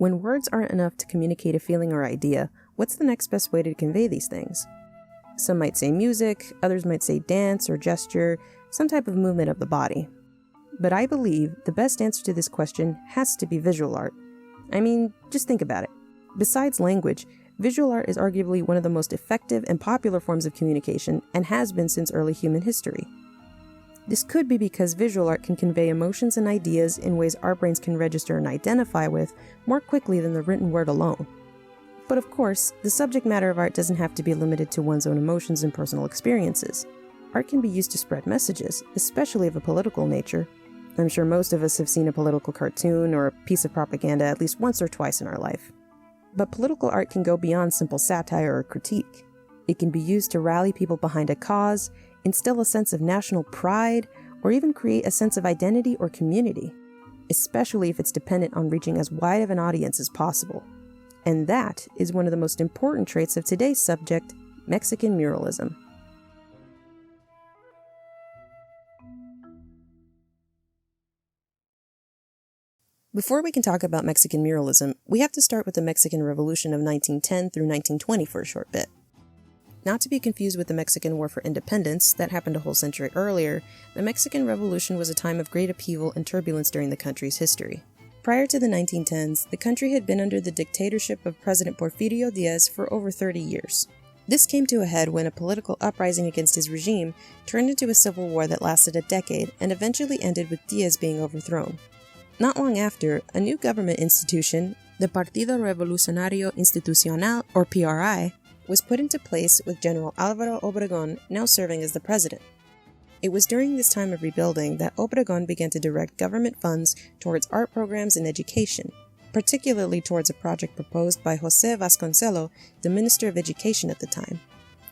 When words aren't enough to communicate a feeling or idea, what's the next best way to convey these things? Some might say music, others might say dance or gesture, some type of movement of the body. But I believe the best answer to this question has to be visual art. I mean, just think about it. Besides language, visual art is arguably one of the most effective and popular forms of communication and has been since early human history. This could be because visual art can convey emotions and ideas in ways our brains can register and identify with more quickly than the written word alone. But of course, the subject matter of art doesn't have to be limited to one's own emotions and personal experiences. Art can be used to spread messages, especially of a political nature. I'm sure most of us have seen a political cartoon or a piece of propaganda at least once or twice in our life. But political art can go beyond simple satire or critique. It can be used to rally people behind a cause, instill a sense of national pride, or even create a sense of identity or community, especially if it's dependent on reaching as wide of an audience as possible. And that is one of the most important traits of today's subject, Mexican muralism. Before we can talk about Mexican muralism, we have to start with the Mexican Revolution of 1910 through 1920 for a short bit. Not to be confused with the Mexican War for Independence, that happened a whole century earlier, the Mexican Revolution was a time of great upheaval and turbulence during the country's history. Prior to the 1910s, the country had been under the dictatorship of President Porfirio Diaz for over 30 years. This came to a head when a political uprising against his regime turned into a civil war that lasted a decade and eventually ended with Diaz being overthrown. Not long after, a new government institution, the Partido Revolucionario Institucional, or PRI, was put into place with General Álvaro Obregón now serving as the president. It was during this time of rebuilding that Obregón began to direct government funds towards art programs and education, particularly towards a project proposed by José Vasconcelos, the Minister of Education at the time.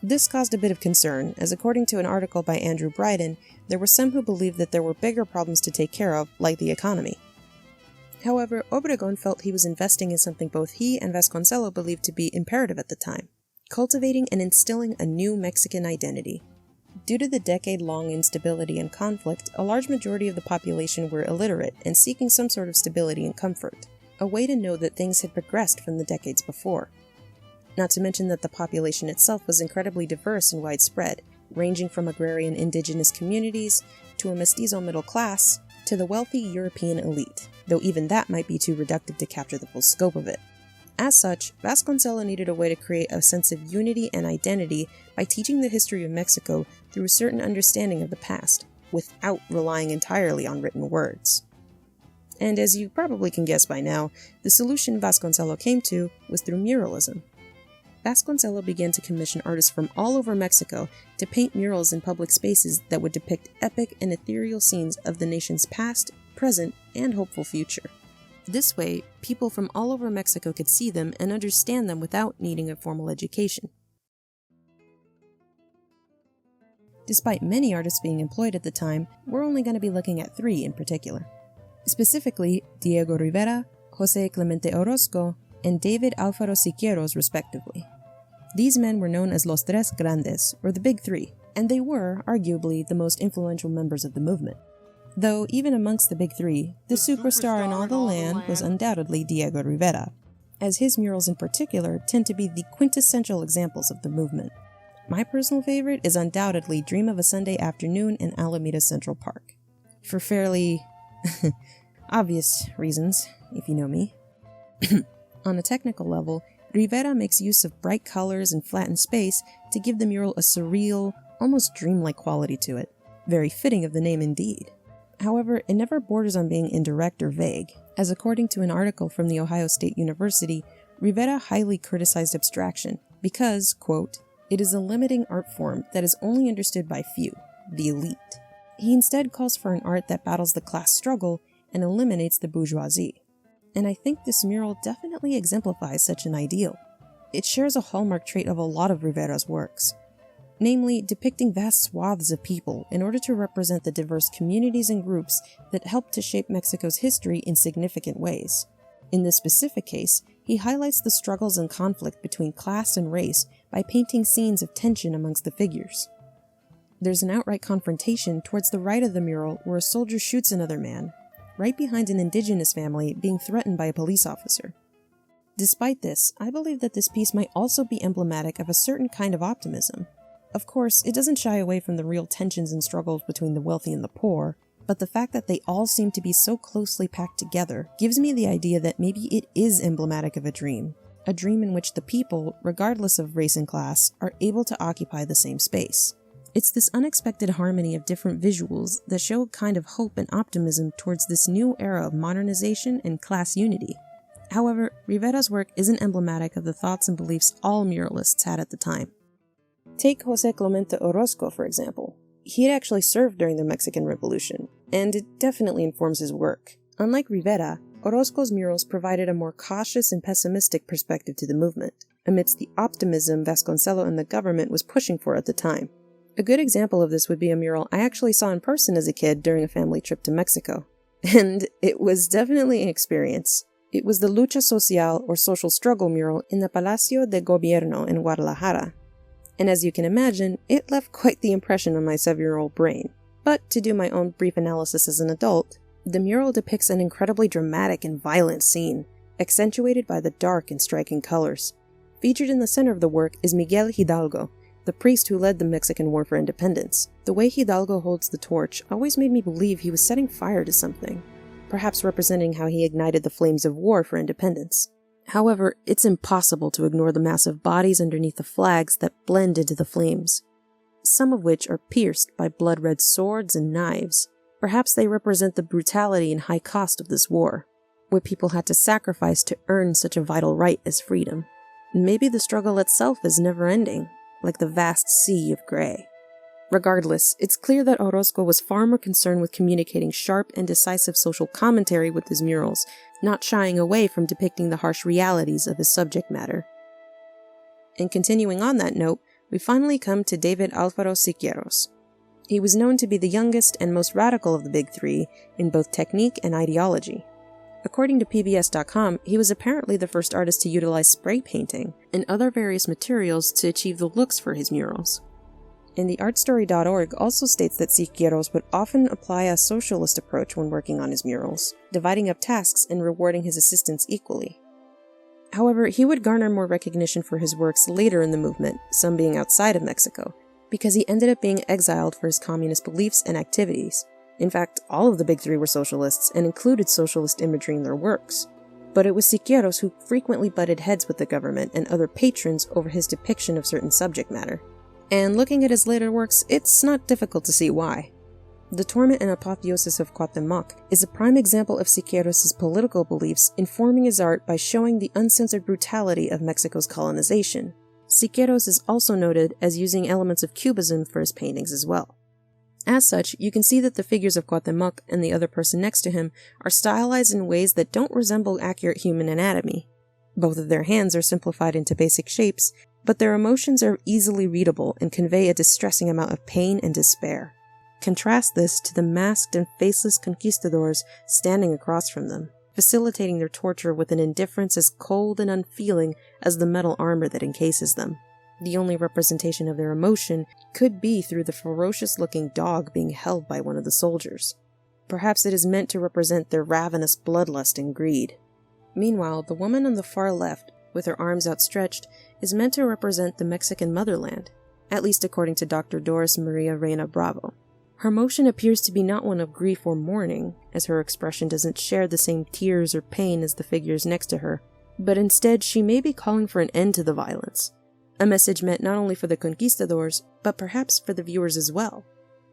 This caused a bit of concern, as according to an article by Andrew Bryden, there were some who believed that there were bigger problems to take care of, like the economy. However, Obregón felt he was investing in something both he and Vasconcelos believed to be imperative at the time, cultivating and instilling a new Mexican identity. Due to the decade-long instability and conflict, a large majority of the population were illiterate and seeking some sort of stability and comfort, a way to know that things had progressed from the decades before. Not to mention that the population itself was incredibly diverse and widespread, ranging from agrarian indigenous communities to a mestizo middle class to the wealthy European elite, though even that might be too reductive to capture the full scope of it. As such, Vasconcelos needed a way to create a sense of unity and identity by teaching the history of Mexico through a certain understanding of the past, without relying entirely on written words. And as you probably can guess by now, the solution Vasconcelos came to was through muralism. Vasconcelos began to commission artists from all over Mexico to paint murals in public spaces that would depict epic and ethereal scenes of the nation's past, present, and hopeful future. This way, people from all over Mexico could see them and understand them without needing a formal education. Despite many artists being employed at the time, we're only going to be looking at 3 in particular. Specifically, Diego Rivera, José Clemente Orozco, and David Alfaro Siqueiros, respectively. These men were known as Los Tres Grandes, or the Big Three, and they were, arguably, the most influential members of the movement. Though, even amongst the Big Three, the superstar in all the land was undoubtedly Diego Rivera, as his murals in particular tend to be the quintessential examples of the movement. My personal favorite is undoubtedly Dream of a Sunday Afternoon in Alameda Central Park. For fairly obvious reasons, if you know me. On a technical level, Rivera makes use of bright colors and flattened space to give the mural a surreal, almost dreamlike quality to it. Very fitting of the name indeed. However, it never borders on being indirect or vague, as according to an article from the Ohio State University, Rivera highly criticized abstraction because, quote, "it is a limiting art form that is only understood by few, the elite." He instead calls for an art that battles the class struggle and eliminates the bourgeoisie. And I think this mural definitely exemplifies such an ideal. It shares a hallmark trait of a lot of Rivera's works, namely depicting vast swaths of people in order to represent the diverse communities and groups that helped to shape Mexico's history in significant ways. In this specific case, he highlights the struggles and conflict between class and race by painting scenes of tension amongst the figures. There's an outright confrontation towards the right of the mural where a soldier shoots another man, right behind an indigenous family being threatened by a police officer. Despite this, I believe that this piece might also be emblematic of a certain kind of optimism. Of course, it doesn't shy away from the real tensions and struggles between the wealthy and the poor, but the fact that they all seem to be so closely packed together gives me the idea that maybe it is emblematic of a dream in which the people, regardless of race and class, are able to occupy the same space. It's this unexpected harmony of different visuals that show a kind of hope and optimism towards this new era of modernization and class unity. However, Rivera's work isn't emblematic of the thoughts and beliefs all muralists had at the time. Take José Clemente Orozco, for example. He had actually served during the Mexican Revolution, and it definitely informs his work. Unlike Rivera, Orozco's murals provided a more cautious and pessimistic perspective to the movement, amidst the optimism Vasconcelos and the government was pushing for at the time. A good example of this would be a mural I actually saw in person as a kid during a family trip to Mexico. And it was definitely an experience. It was the Lucha Social or Social Struggle mural in the Palacio de Gobierno in Guadalajara. And as you can imagine, it left quite the impression on my 7-year-old brain. But to do my own brief analysis as an adult, the mural depicts an incredibly dramatic and violent scene, accentuated by the dark and striking colors. Featured in the center of the work is Miguel Hidalgo, the priest who led the Mexican War for Independence. The way Hidalgo holds the torch always made me believe he was setting fire to something, perhaps representing how he ignited the flames of war for independence. However, it's impossible to ignore the massive bodies underneath the flags that blend into the flames, some of which are pierced by blood-red swords and knives. Perhaps they represent the brutality and high cost of this war, what people had to sacrifice to earn such a vital right as freedom. Maybe the struggle itself is never-ending, like the vast sea of gray. Regardless, it's clear that Orozco was far more concerned with communicating sharp and decisive social commentary with his murals, not shying away from depicting the harsh realities of his subject matter. And continuing on that note, we finally come to David Alfaro Siqueiros. He was known to be the youngest and most radical of the big three in both technique and ideology. According to PBS.com, he was apparently the first artist to utilize spray painting and other various materials to achieve the looks for his murals. And the artstory.org also states that Siqueiros would often apply a socialist approach when working on his murals, dividing up tasks and rewarding his assistants equally. However, he would garner more recognition for his works later in the movement, some being outside of Mexico, because he ended up being exiled for his communist beliefs and activities. In fact, all of the big three were socialists and included socialist imagery in their works. But it was Siqueiros who frequently butted heads with the government and other patrons over his depiction of certain subject matter. And looking at his later works, it's not difficult to see why. The Torment and Apotheosis of Cuauhtémoc is a prime example of Siqueiros' political beliefs informing his art by showing the uncensored brutality of Mexico's colonization. Siqueiros is also noted as using elements of Cubism for his paintings as well. As such, you can see that the figures of Cuauhtémoc and the other person next to him are stylized in ways that don't resemble accurate human anatomy. Both of their hands are simplified into basic shapes, but their emotions are easily readable and convey a distressing amount of pain and despair. Contrast this to the masked and faceless conquistadors standing across from them, facilitating their torture with an indifference as cold and unfeeling as the metal armor that encases them. The only representation of their emotion could be through the ferocious-looking dog being held by one of the soldiers. Perhaps it is meant to represent their ravenous bloodlust and greed. Meanwhile, the woman on the far left, with her arms outstretched, is meant to represent the Mexican motherland, at least according to Dr. Doris Maria Reina Bravo. Her motion appears to be not one of grief or mourning, as her expression doesn't share the same tears or pain as the figures next to her, but instead she may be calling for an end to the violence, a message meant not only for the conquistadors, but perhaps for the viewers as well,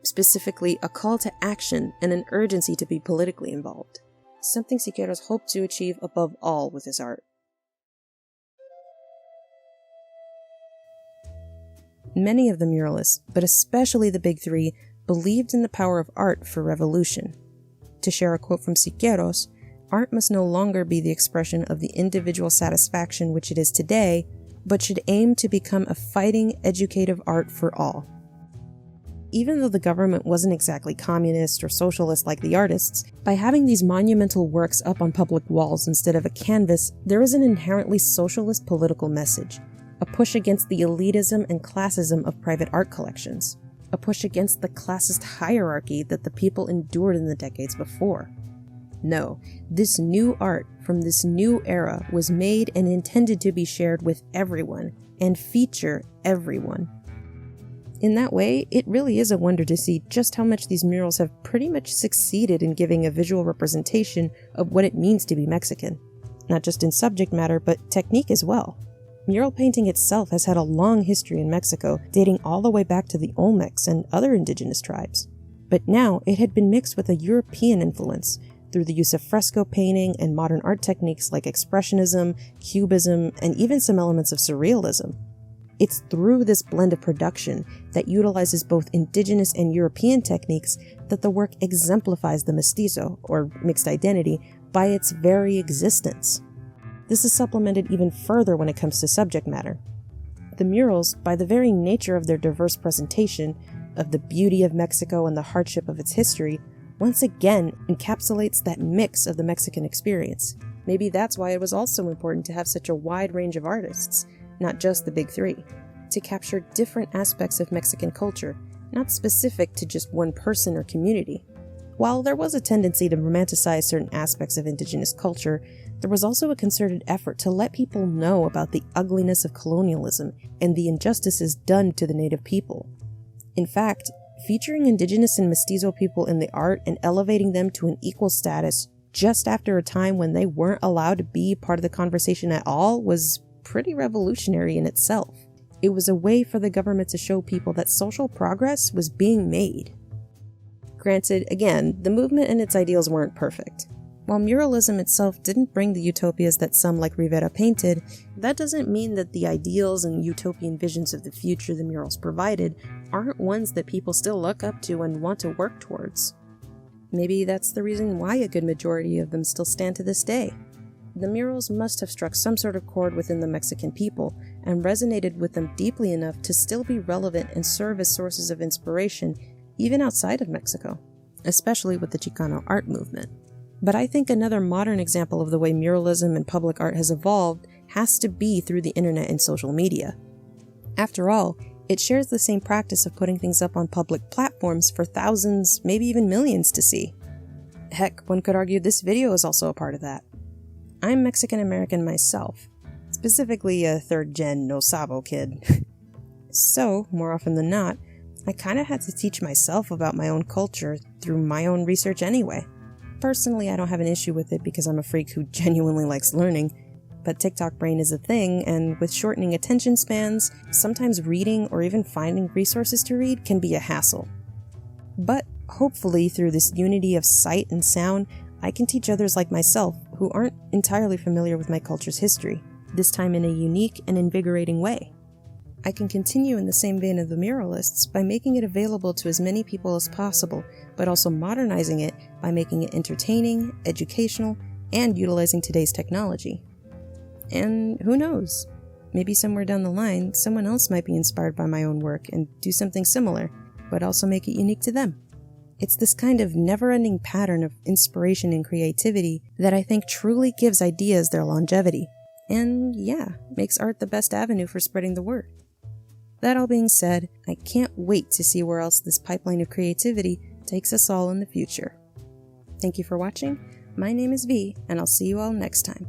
specifically a call to action and an urgency to be politically involved, something Siqueiros hoped to achieve above all with his art. Many of the muralists, but especially the big three, believed in the power of art for revolution. To share a quote from Siqueiros, art must no longer be the expression of the individual satisfaction which it is today, but should aim to become a fighting, educative art for all. Even though the government wasn't exactly communist or socialist like the artists, by having these monumental works up on public walls instead of a canvas, there is an inherently socialist political message, a push against the elitism and classism of private art collections, a push against the classist hierarchy that the people endured in the decades before. No, this new art, from this new era was made and intended to be shared with everyone and feature everyone. In that way, it really is a wonder to see just how much these murals have pretty much succeeded in giving a visual representation of what it means to be Mexican. Not just in subject matter, but technique as well. Mural painting itself has had a long history in Mexico, dating all the way back to the Olmecs and other indigenous tribes. But now it had been mixed with a European influence through the use of fresco painting and modern art techniques like Expressionism, Cubism, and even some elements of Surrealism. It's through this blend of production that utilizes both indigenous and European techniques that the work exemplifies the mestizo, or mixed identity, by its very existence. This is supplemented even further when it comes to subject matter. The murals, by the very nature of their diverse presentation, of the beauty of Mexico and the hardship of its history, once again encapsulates that mix of the Mexican experience. Maybe that's why it was also important to have such a wide range of artists, not just the big three, to capture different aspects of Mexican culture, not specific to just one person or community. While there was a tendency to romanticize certain aspects of indigenous culture, there was also a concerted effort to let people know about the ugliness of colonialism and the injustices done to the native people. In fact, featuring indigenous and mestizo people in the art and elevating them to an equal status just after a time when they weren't allowed to be part of the conversation at all was pretty revolutionary in itself. It was a way for the government to show people that social progress was being made. Granted, again, the movement and its ideals weren't perfect. While muralism itself didn't bring the utopias that some like Rivera painted, that doesn't mean that the ideals and utopian visions of the future the murals provided aren't ones that people still look up to and want to work towards. Maybe that's the reason why a good majority of them still stand to this day. The murals must have struck some sort of chord within the Mexican people and resonated with them deeply enough to still be relevant and serve as sources of inspiration even outside of Mexico, especially with the Chicano art movement. But I think another modern example of the way muralism and public art has evolved has to be through the internet and social media. After all, it shares the same practice of putting things up on public platforms for thousands, maybe even millions to see. Heck, one could argue this video is also a part of that. I'm Mexican American myself, specifically a third-gen No Sabo kid. So, more often than not, I kinda had to teach myself about my own culture through my own research anyway. Personally, I don't have an issue with it because I'm a freak who genuinely likes learning, but TikTok brain is a thing, and with shortening attention spans, sometimes reading or even finding resources to read can be a hassle. But hopefully, through this unity of sight and sound, I can teach others like myself who aren't entirely familiar with my culture's history, this time in a unique and invigorating way. I can continue in the same vein of the muralists by making it available to as many people as possible, but also modernizing it by making it entertaining, educational, and utilizing today's technology. And who knows, maybe somewhere down the line, someone else might be inspired by my own work and do something similar, but also make it unique to them. It's this kind of never-ending pattern of inspiration and creativity that I think truly gives ideas their longevity. And yeah, makes art the best avenue for spreading the word. That all being said, I can't wait to see where else this pipeline of creativity takes us all in the future. Thank you for watching. My name is V, and I'll see you all next time.